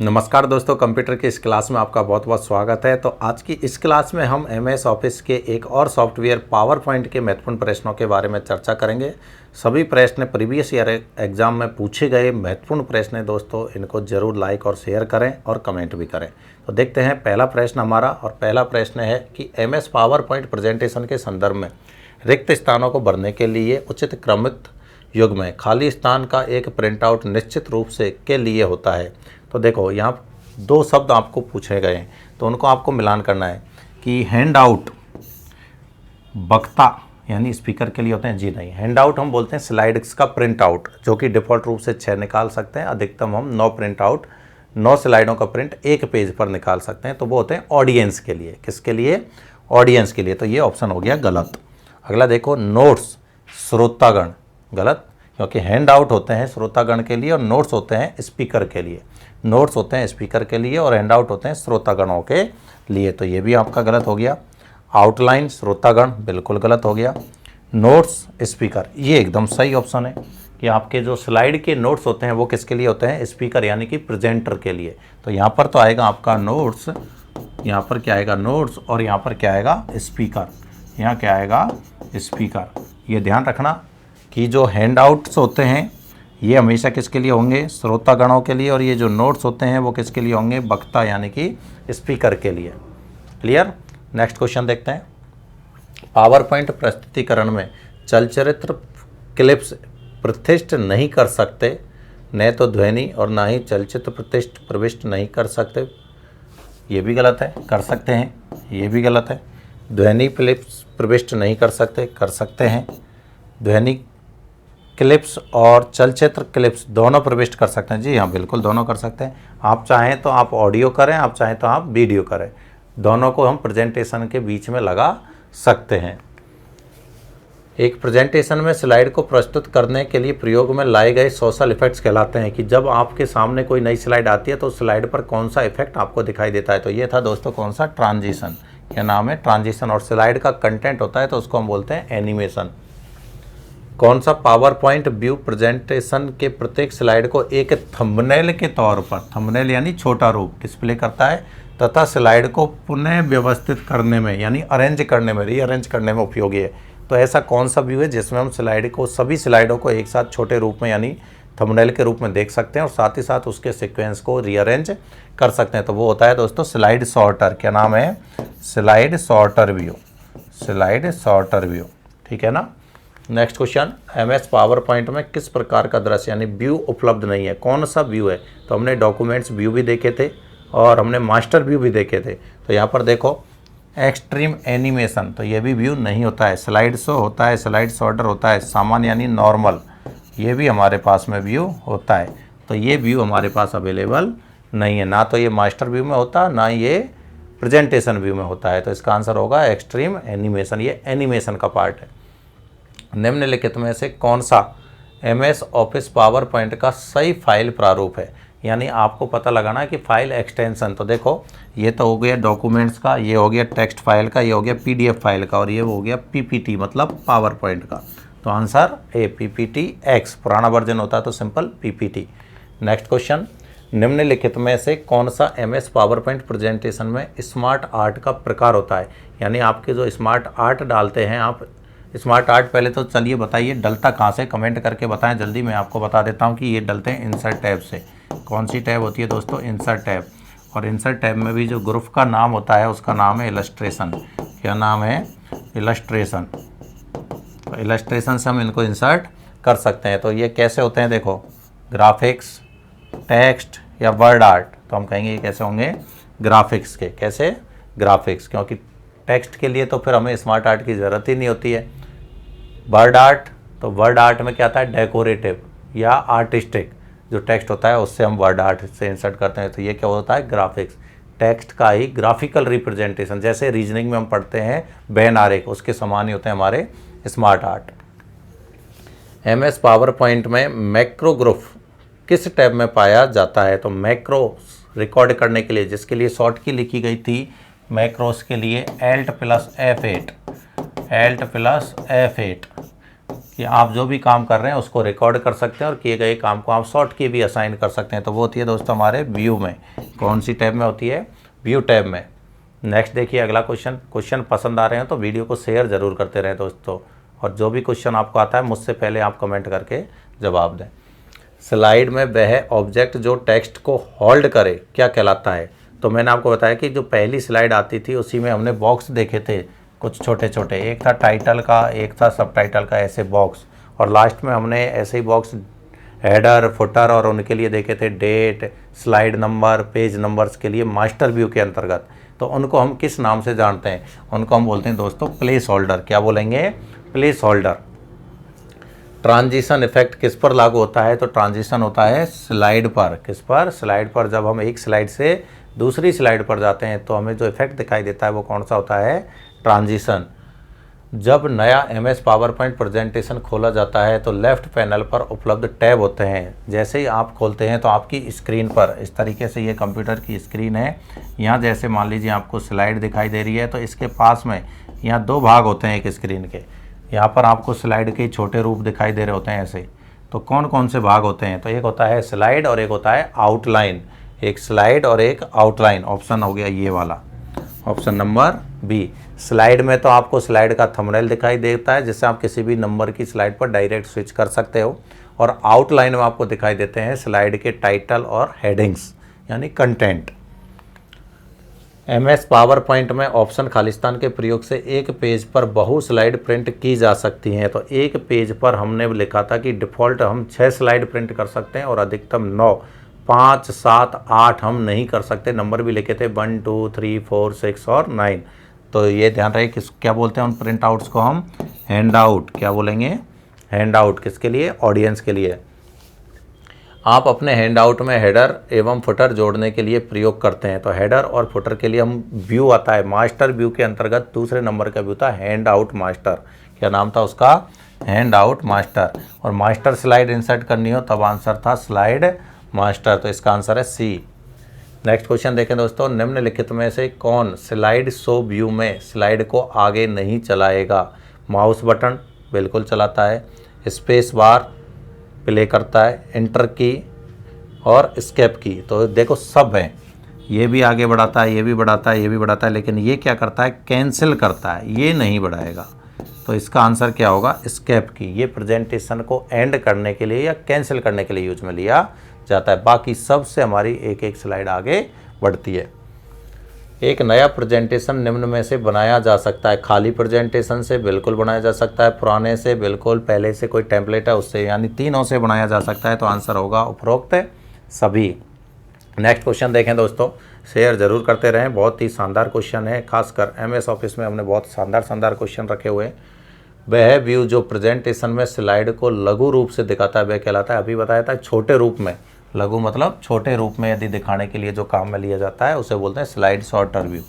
नमस्कार दोस्तों, कंप्यूटर की इस क्लास में आपका बहुत बहुत स्वागत है। तो आज की इस क्लास में हम एमएस ऑफिस के एक और सॉफ्टवेयर पावर पॉइंट के महत्वपूर्ण प्रश्नों के बारे में चर्चा करेंगे। सभी प्रश्न प्रीवियस ईयर एग्जाम में पूछे गए महत्वपूर्ण प्रश्न हैं दोस्तों, इनको जरूर लाइक और शेयर करें और कमेंट भी करें। तो देखते हैं पहला प्रश्न हमारा, और पहला प्रश्न है कि एमएस पावर पॉइंट प्रेजेंटेशन के संदर्भ में रिक्त स्थानों को भरने के लिए उचित क्रमिक युग में खाली स्थान का एक प्रिंट आउट निश्चित रूप से के लिए होता है। तो देखो यहाँ दो शब्द आपको पूछे गए हैं, तो उनको आपको मिलान करना है कि हैंड आउट वक्ता यानी स्पीकर के लिए होते हैं। जी नहीं, हैंड आउट हम बोलते हैं स्लाइड्स का प्रिंट आउट, जो कि डिफ़ॉल्ट रूप से 6 निकाल सकते हैं। अधिकतम हम 9 प्रिंट आउट 9 स्लाइडों का प्रिंट एक पेज पर निकाल सकते हैं। तो वो होते हैं ऑडियंस के लिए। किसके लिए? ऑडियंस के लिए। तो ये ऑप्शन हो गया गलत। अगला देखो, नोट्स श्रोतागण, गलत, क्योंकि हैंड आउट होते हैं श्रोतागण के लिए और नोट्स होते हैं स्पीकर के लिए। नोट्स होते हैं स्पीकर के लिए और हैंड आउट होते हैं श्रोतागणों के लिए। तो ये भी आपका गलत हो गया। आउटलाइन श्रोतागण बिल्कुल गलत हो गया। नोट्स स्पीकर ये एकदम सही ऑप्शन है कि आपके जो स्लाइड के नोट्स होते हैं वो किसके लिए होते हैं? स्पीकर यानी कि प्रेजेंटर के लिए। तो यहाँ पर तो आएगा आपका नोट्स, यहाँ पर क्या आएगा? नोट्स, और यहाँ पर क्या आएगा? स्पीकर। यहाँ क्या आएगा? स्पीकर। ये ध्यान रखना कि जो हैंड आउट्स होते हैं ये हमेशा किसके लिए होंगे? श्रोतागणों के लिए, और ये जो नोट्स होते हैं वो किसके लिए होंगे? वक्ता यानी कि स्पीकर के लिए। क्लियर? नेक्स्ट क्वेश्चन देखते हैं। पावर पॉइंट प्रस्तुतिकरण में चलचित्र क्लिप्स प्रतिष्ठित नहीं कर सकते, न तो ध्वनि और ना ही चलचित्र प्रविष्ट नहीं कर सकते। ये भी गलत है। कर सकते हैं, ये भी गलत है। ध्वनि क्लिप्स प्रविष्ट नहीं कर सकते, कर सकते हैं। ध्वनि क्लिप्स और चलचित्र क्लिप्स दोनों प्रविष्ट कर सकते हैं। जी हाँ, बिल्कुल दोनों कर सकते हैं। आप चाहें तो आप ऑडियो करें, आप चाहें तो आप वीडियो करें, दोनों को हम प्रेजेंटेशन के बीच में लगा सकते हैं। एक प्रेजेंटेशन में स्लाइड को प्रस्तुत करने के लिए प्रयोग में लाए गए सोशल इफेक्ट्स कहलाते हैं कि जब आपके सामने कोई नई स्लाइड आती है तो स्लाइड पर कौन सा इफेक्ट आपको दिखाई देता है। तो ये था दोस्तों कौन सा? ट्रांजिशन। क्या नाम है? ट्रांजिशन। और स्लाइड का कंटेंट होता है तो उसको हम बोलते हैं एनिमेशन। कौन सा पावर पॉइंट व्यू प्रेजेंटेशन के प्रत्येक स्लाइड को एक थंबनेल के तौर पर, थंबनेल यानी छोटा रूप, डिस्प्ले करता है तथा स्लाइड को पुनः व्यवस्थित करने में यानी अरेंज करने में, रीअरेंज करने में उपयोगी है। तो ऐसा कौन सा व्यू है जिसमें हम स्लाइड को, सभी स्लाइडों को एक साथ छोटे रूप में यानी थंबनेल के रूप में देख सकते हैं और साथ ही साथ उसके सीक्वेंस को रीअरेंज कर सकते हैं? तो वो होता है दोस्तों स्लाइड सॉर्टर। क्या नाम है? Slide sorter view. Slide sorter view, ठीक है ना। Next question, MS power point में किस प्रकार का दृश्य यानी व्यू उपलब्ध नहीं है? कौन सा व्यू है? तो हमने डॉक्यूमेंट्स व्यू भी देखे थे और हमने मास्टर व्यू भी देखे थे। तो यहाँ पर देखो एक्सट्रीम एनिमेशन, तो ये भी व्यू नहीं होता है। स्लाइड शो होता है, स्लाइड सॉर्टर होता है, सामान्य यानी नॉर्मल, ये भी हमारे पास में व्यू होता है। तो ये व्यू हमारे पास अवेलेबल नहीं है, ना तो ये मास्टर व्यू में होता, ना ये प्रेजेंटेशन व्यू में होता है। तो इसका आंसर होगा एक्सट्रीम एनिमेशन, ये एनिमेशन का पार्ट है। निम्नलिखित में से कौन सा एमएस ऑफिस पावर पॉइंट का सही फाइल प्रारूप है? यानी आपको पता लगाना है कि फाइल एक्सटेंशन। तो देखो ये तो हो गया डॉक्यूमेंट्स का, ये हो गया टेक्स्ट फाइल का, ये हो गया पीडीएफ फाइल का, और ये हो गया पीपीटी मतलब पावर पॉइंट का। तो आंसर ए, पीपीटी एक्स। पुराना वर्जन होता है तो सिंपल पीपीटी। नेक्स्ट क्वेश्चन, निम्नलिखित में से कौन सा एमएस पावर पॉइंट प्रेजेंटेशन में स्मार्ट आर्ट का प्रकार होता है? यानी आपके जो स्मार्ट आर्ट डालते हैं आप, स्मार्ट आर्ट पहले तो चलिए बताइए डलता कहाँ से, कमेंट करके बताएं जल्दी। मैं आपको बता देता हूँ कि ये डलते हैं इंसर्ट टैब से। कौन सी टैब होती है दोस्तों? Insert tab. और इंसर्ट टैब में भी जो ग्रुप का नाम होता है उसका नाम है इलस्ट्रेशन। क्या नाम है? इलस्ट्रेशन। तो इलस्ट्रेशन से हम इनको इंसर्ट कर सकते हैं। तो ये कैसे होते हैं? देखो ग्राफिक्स, टेक्स्ट या वर्ड आर्ट। तो हम कहेंगे ये कैसे होंगे? ग्राफिक्स के। कैसे? ग्राफिक्स, क्योंकि टेक्स्ट के लिए तो फिर हमें स्मार्ट आर्ट की ज़रूरत ही नहीं होती है। वर्ड आर्ट, तो वर्ड आर्ट में क्या आता है? डेकोरेटिव या आर्टिस्टिक जो टेक्स्ट होता है उससे हम वर्ड आर्ट से इंसर्ट करते हैं। तो ये क्या होता है? ग्राफिक्स। टेक्स्ट का ही ग्राफिकल रिप्रेजेंटेशन, जैसे रीजनिंग में हम पढ़ते हैं बैन आरेख, उसके समान ही होते हैं हमारे smart art. MS power point में मैक्रो ग्रुप किस टैब में पाया जाता है? तो मैक्रो रिकॉर्ड करने के लिए, जिसके लिए शॉर्ट की लिखी गई थी मैक्रोस के लिए Alt+F8, Alt+F8 कि आप जो भी काम कर रहे हैं उसको रिकॉर्ड कर सकते हैं और किए गए काम को आप शॉर्ट की भी असाइन कर सकते हैं। तो वो होती है दोस्तों हमारे व्यू में। कौन सी टैब में होती है? व्यू टैब में। नेक्स्ट देखिए अगला क्वेश्चन पसंद आ रहे हैं तो वीडियो को शेयर ज़रूर करते रहें दोस्तों, और जो भी क्वेश्चन आपको आता है मुझसे पहले आप कमेंट करके जवाब दें। स्लाइड में वह ऑब्जेक्ट जो टेक्स्ट को होल्ड करे क्या कहलाता है? तो मैंने आपको बताया कि जो पहली स्लाइड आती थी उसी में हमने बॉक्स देखे थे कुछ छोटे छोटे, एक था टाइटल का, एक था सब टाइटल का, ऐसे बॉक्स, और लास्ट में हमने ऐसे ही बॉक्स हेडर, फुटर और उनके लिए देखे थे date, slide number, page numbers के लिए मास्टर व्यू के अंतर्गत। तो उनको हम किस नाम से जानते हैं? उनको हम बोलते हैं दोस्तों प्लेस होल्डर। क्या बोलेंगे? Place holder. ट्रांजिशन इफेक्ट किस पर लागू होता है? तो ट्रांजिशन होता है स्लाइड पर। किस पर? स्लाइड पर। जब हम एक स्लाइड से दूसरी स्लाइड पर जाते हैं तो हमें जो इफेक्ट दिखाई देता है वो कौन सा होता है? ट्रांजिशन। जब नया MS पावर पॉइंट प्रेजेंटेशन खोला जाता है तो लेफ़्ट पैनल पर उपलब्ध टैब होते हैं। जैसे ही आप खोलते हैं तो आपकी स्क्रीन पर इस तरीके से, ये कंप्यूटर की स्क्रीन है, यहाँ जैसे मान लीजिए आपको स्लाइड दिखाई दे रही है तो इसके पास में यहाँ दो भाग होते हैं एक स्क्रीन के। यहाँ पर आपको स्लाइड के छोटे रूप दिखाई दे रहे होते हैं ऐसे। तो कौन कौन से भाग होते हैं? तो एक होता है स्लाइड और एक होता है आउटलाइन। एक स्लाइड और एक आउटलाइन। ऑप्शन हो गया ये वाला, ऑप्शन नंबर बी। स्लाइड में तो आपको स्लाइड का थंबनेल दिखाई देता है जिससे आप किसी भी नंबर की स्लाइड पर डायरेक्ट स्विच कर सकते हो, और आउटलाइन में आपको दिखाई देते हैं स्लाइड के टाइटल और हेडिंग्स यानी कंटेंट। MS पावर पॉइंट में ऑप्शन खालिस्तान के प्रयोग से एक पेज पर बहु स्लाइड प्रिंट की जा सकती हैं। तो एक पेज पर हमने लिखा था कि डिफ़ॉल्ट हम 6 स्लाइड प्रिंट कर सकते हैं और अधिकतम 9, 5, 7, 8 हम नहीं कर सकते। नंबर भी लिखे थे 1, 2, 3, 4, 6 और 9। तो ये ध्यान रहे किस क्या बोलते हैं उन प्रिंट आउट्स को? हम हैंड आउट। क्या बोलेंगे? Hand out. किसके लिए? ऑडियंस के लिए। आप अपने हैंड आउट में हेडर एवं फुटर जोड़ने के लिए प्रयोग करते हैं। तो हेडर और फुटर के लिए हम व्यू आता है, मास्टर व्यू के अंतर्गत दूसरे नंबर का व्यू था हैंड आउट मास्टर। क्या नाम था उसका? Hand out master. और मास्टर स्लाइड इंसर्ट करनी हो तब आंसर था स्लाइड मास्टर। तो इसका आंसर है सी। नेक्स्ट क्वेश्चन देखें दोस्तों, निम्नलिखित में से कौन स्लाइड शो व्यू में स्लाइड को आगे नहीं चलाएगा? माउस बटन बिल्कुल चलाता है, स्पेस बार प्ले करता है, एंटर की और एस्केप की। तो देखो सब है, ये भी आगे बढ़ाता है, ये भी बढ़ाता है, ये भी बढ़ाता है, लेकिन ये क्या करता है? कैंसिल करता है, ये नहीं बढ़ाएगा। तो इसका आंसर क्या होगा? एस्केप की। ये प्रेजेंटेशन को एंड करने के लिए या कैंसिल करने के लिए यूज में लिया जाता है। बाकी सबसे हमारी एक एक स्लाइड आगे बढ़ती है। एक नया प्रेजेंटेशन निम्न में से बनाया जा सकता है। खाली प्रेजेंटेशन से बिल्कुल बनाया जा सकता है, पुराने से बिल्कुल, पहले से कोई टेम्पलेट है उससे, यानी तीनों से बनाया जा सकता है। तो आंसर होगा उपरोक्त सभी। नेक्स्ट क्वेश्चन देखें दोस्तों, शेयर ज़रूर करते रहें, बहुत ही शानदार क्वेश्चन है। खासकर MS ऑफिस में हमने बहुत शानदार क्वेश्चन रखे हुए हैं। वह व्यू जो प्रेजेंटेशन में स्लाइड को लघु रूप से दिखाता है वह कहलाता है, अभी बताया था, छोटे रूप में। लघु मतलब छोटे रूप में यदि दिखाने के लिए जो काम में लिया जाता है उसे बोलते हैं स्लाइड शॉर्टर व्यू।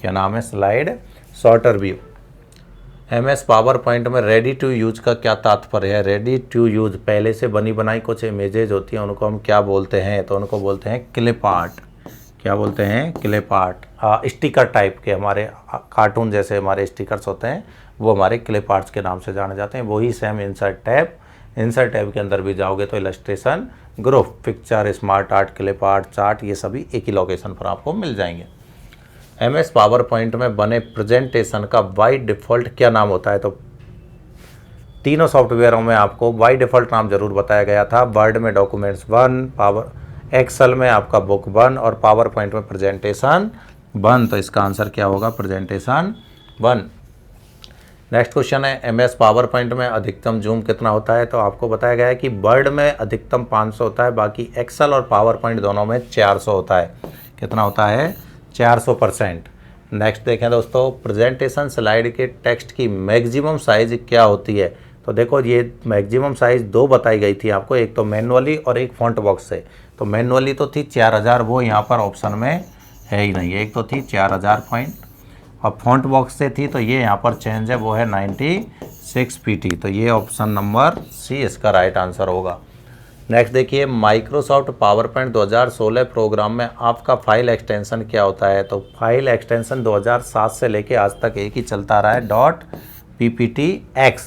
क्या नाम है? Slide shorter view. MS power point में रेडी टू यूज का क्या तात्पर्य है? रेडी टू यूज, पहले से बनी बनाई कुछ इमेजेज होती हैं उनको हम क्या बोलते हैं? तो उनको बोलते हैं क्लिप आर्ट। क्या बोलते हैं? Clip art. स्टिकर टाइप के, हमारे कार्टून जैसे हमारे स्टिकर्स होते हैं वो हमारे क्लिप आर्ट्स के नाम से जाने जाते हैं। वही सेम इंसर्ट टैब के अंदर भी जाओगे तो illustration group, picture, smart art, clip art, chart, ये सभी एक ही लोकेशन पर आपको मिल जाएंगे। MS पावर पॉइंट में बने प्रेजेंटेशन का बाय डिफ़ॉल्ट क्या नाम होता है? तो तीनों सॉफ्टवेयरों में आपको बाय डिफ़ॉल्ट नाम जरूर बताया गया था। वर्ड में डॉक्यूमेंट्स 1, पावर एक्सेल में आपका बुक 1 और पावर पॉइंट में प्रेजेंटेशन 1। तो इसका आंसर क्या होगा? प्रेजेंटेशन 1। नेक्स्ट क्वेश्चन है, MS पावर पॉइंट में अधिकतम जूम कितना होता है? तो आपको बताया गया है कि वर्ड में अधिकतम 500 होता है, बाकी एक्सेल और पावर पॉइंट दोनों में 400 होता है। कितना होता है? 400%। नेक्स्ट देखें दोस्तों, प्रेजेंटेशन स्लाइड के टेक्स्ट की मैक्सिमम साइज़ क्या होती है? तो देखो ये मैक्सिमम साइज़ दो बताई गई थी आपको, एक तो मैनुअली और एक फॉन्ट बॉक्स से। तो मैनुअली तो थी 4000, वो यहाँ पर ऑप्शन में है ही नहीं। एक तो थी 4000 पॉइंट और फॉन्ट बॉक्स से थी, तो ये यहाँ पर चेंज है, वो है 96 PT। तो ये ऑप्शन नंबर सी इसका राइट आंसर होगा। नेक्स्ट देखिए, माइक्रोसॉफ्ट पावर पॉइंट 2016 प्रोग्राम में आपका फाइल एक्सटेंशन क्या होता है? तो फाइल एक्सटेंशन 2007 से लेके आज तक एक ही चलता रहा है, .pptx।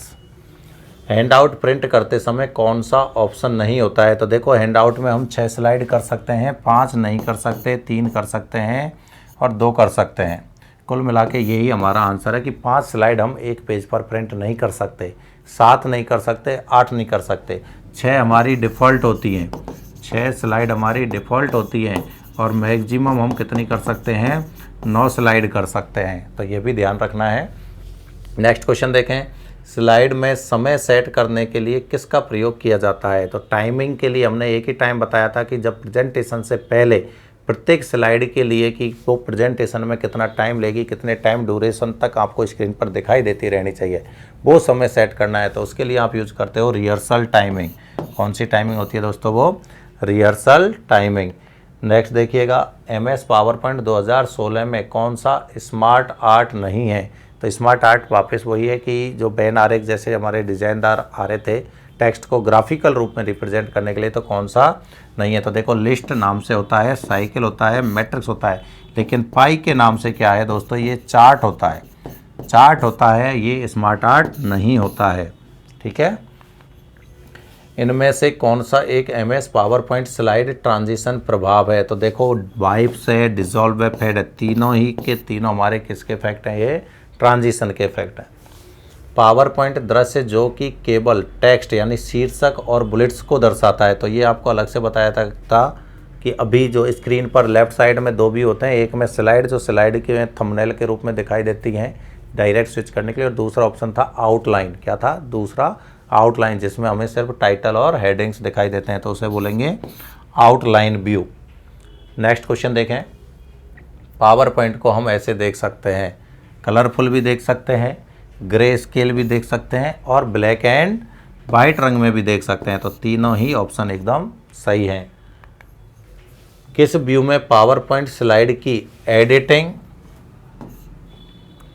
हैंड आउट प्रिंट करते समय कौन सा ऑप्शन नहीं होता है? तो देखो हैंड आउट में हम 6 स्लाइड कर सकते हैं, 5 नहीं कर सकते, 3 कर सकते हैं और 2 कर सकते हैं। कुल मिला के यही हमारा आंसर है कि 5 स्लाइड हम एक पेज पर प्रिंट नहीं कर सकते, 7 नहीं कर सकते, 8 नहीं कर सकते, 6 हमारी डिफ़ॉल्ट होती हैं, 6 स्लाइड हमारी डिफ़ॉल्ट होती हैं और मैक्सिमम हम कितनी कर सकते हैं? 9 स्लाइड कर सकते हैं। तो ये भी ध्यान रखना है। नेक्स्ट क्वेश्चन देखें, स्लाइड में समय सेट करने के लिए किसका प्रयोग किया जाता है? तो टाइमिंग के लिए हमने एक ही टाइम बताया था कि जब प्रेजेंटेशन से पहले प्रत्येक स्लाइड के लिए कि वो प्रेजेंटेशन में कितना टाइम लेगी, कितने टाइम ड्यूरेशन तक आपको स्क्रीन पर दिखाई देती रहनी चाहिए, वो समय सेट करना है। तो उसके लिए आप यूज़ करते हो रिहर्सल टाइमिंग। कौन सी टाइमिंग होती है दोस्तों? वो रिहर्सल टाइमिंग। नेक्स्ट देखिएगा, MS पावरपॉइंट 2016 में कौन सा स्मार्ट आर्ट नहीं है? तो स्मार्ट आर्ट वापस वही है कि जो बैन आरेख जैसे हमारे डिज़ाइनदार आ रहे थे टेक्स्ट को ग्राफिकल रूप में रिप्रेजेंट करने के लिए, तो कौन सा नहीं है? तो देखो लिस्ट नाम से होता है, साइकिल होता है, मैट्रिक्स होता है, लेकिन पाई के नाम से क्या है दोस्तों? ये चार्ट होता है। चार्ट होता है, ये स्मार्ट आर्ट नहीं होता है। ठीक है। इनमें से कौन सा एक MS पावरपॉइंट स्लाइड ट्रांजिशन प्रभाव है? तो देखो वाइप से डिजॉल्व फेड, तीनों ही के तीनों हमारे किसके इफेक्ट हैं? ये ट्रांजिशन के इफेक्ट हैं। पावरपॉइंट दृश्य जो कि केवल टेक्स्ट यानी शीर्षक और बुलेट्स को दर्शाता है। तो ये आपको अलग से बताया था कि अभी जो स्क्रीन पर लेफ्ट साइड में 2 भी होते हैं, एक में स्लाइड जो स्लाइड के थंबनेल के रूप में दिखाई देती हैं डायरेक्ट स्विच करने के लिए, और दूसरा ऑप्शन था आउटलाइन। क्या था? दूसरा आउटलाइन, जिसमें हमें सिर्फ टाइटल और हेडिंग्स दिखाई देते हैं, तो उसे बोलेंगे आउटलाइन व्यू। नेक्स्ट क्वेश्चन देखें, पावर पॉइंट को हम ऐसे देख सकते हैं, कलरफुल भी देख सकते हैं, ग्रे स्केल भी देख सकते हैं और ब्लैक एंड वाइट रंग में भी देख सकते हैं। तो तीनों ही ऑप्शन एकदम सही हैं। किस व्यू में पावर पॉइंट स्लाइड की एडिटिंग,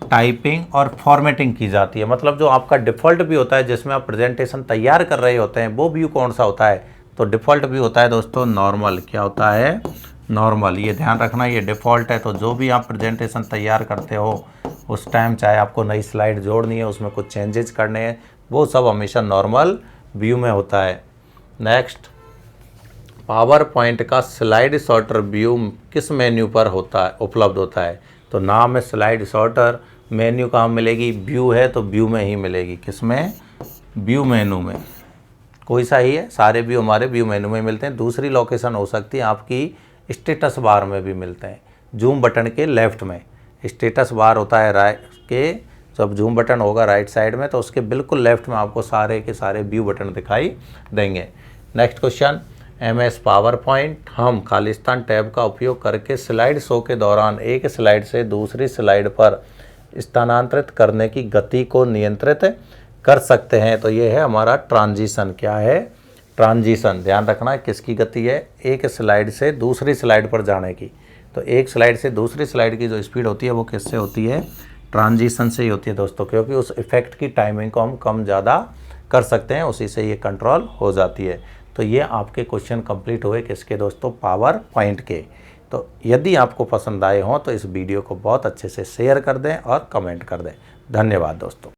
टाइपिंग और फॉर्मेटिंग की जाती है? मतलब जो आपका डिफ़ॉल्ट व्यू होता है जिसमें आप प्रेजेंटेशन तैयार कर रहे होते हैं, वो व्यू कौन सा होता है? तो डिफ़ॉल्ट व्यू होता है दोस्तों नॉर्मल। क्या होता है? नॉर्मल। ये ध्यान रखना, ये डिफ़ॉल्ट है। तो जो भी आप प्रेजेंटेशन तैयार करते हो उस टाइम, चाहे आपको नई स्लाइड जोड़नी है, उसमें कुछ चेंजेस करने हैं, वो सब हमेशा नॉर्मल व्यू में होता है। नेक्स्ट, पावर पॉइंट का स्लाइड सॉर्टर व्यू किस मेन्यू पर होता है, उपलब्ध होता है? तो नाम है स्लाइड सॉर्टर, मेन्यू कहाँ मिलेगी? व्यू है तो व्यू में ही मिलेगी। किस में? व्यू मेनू में। कोई सा ही है, सारे व्यू हमारे व्यू मेनू में मिलते हैं। दूसरी लोकेशन हो सकती है आपकी स्टेटस बार में भी मिलते हैं, जूम बटन के लेफ्ट में। स्टेटस बार होता है राइट के, जब जूम बटन होगा राइट साइड में, तो उसके बिल्कुल लेफ्ट में आपको सारे के सारे व्यू बटन दिखाई देंगे। नेक्स्ट क्वेश्चन, MS पावरपॉइंट हम खालिस्तान टैब का उपयोग करके स्लाइड शो के दौरान एक स्लाइड से दूसरी स्लाइड पर स्थानांतरित करने की गति को नियंत्रित कर सकते हैं। तो ये है हमारा ट्रांजिशन। क्या है? ट्रांजिशन। ध्यान रखना है किसकी गति है? एक स्लाइड से दूसरी स्लाइड पर जाने की। तो एक स्लाइड से दूसरी स्लाइड की जो स्पीड होती है वो किससे होती है? ट्रांजिशन से ही होती है दोस्तों, क्योंकि उस इफेक्ट की टाइमिंग को हम कम ज़्यादा कर सकते हैं, उसी से ये कंट्रोल हो जाती है। तो ये आपके क्वेश्चन कंप्लीट हुए किसके दोस्तों? पावर पॉइंट के। तो यदि आपको पसंद आए हों तो इस वीडियो को बहुत अच्छे से शेयर कर दें और कमेंट कर दें। धन्यवाद दोस्तों।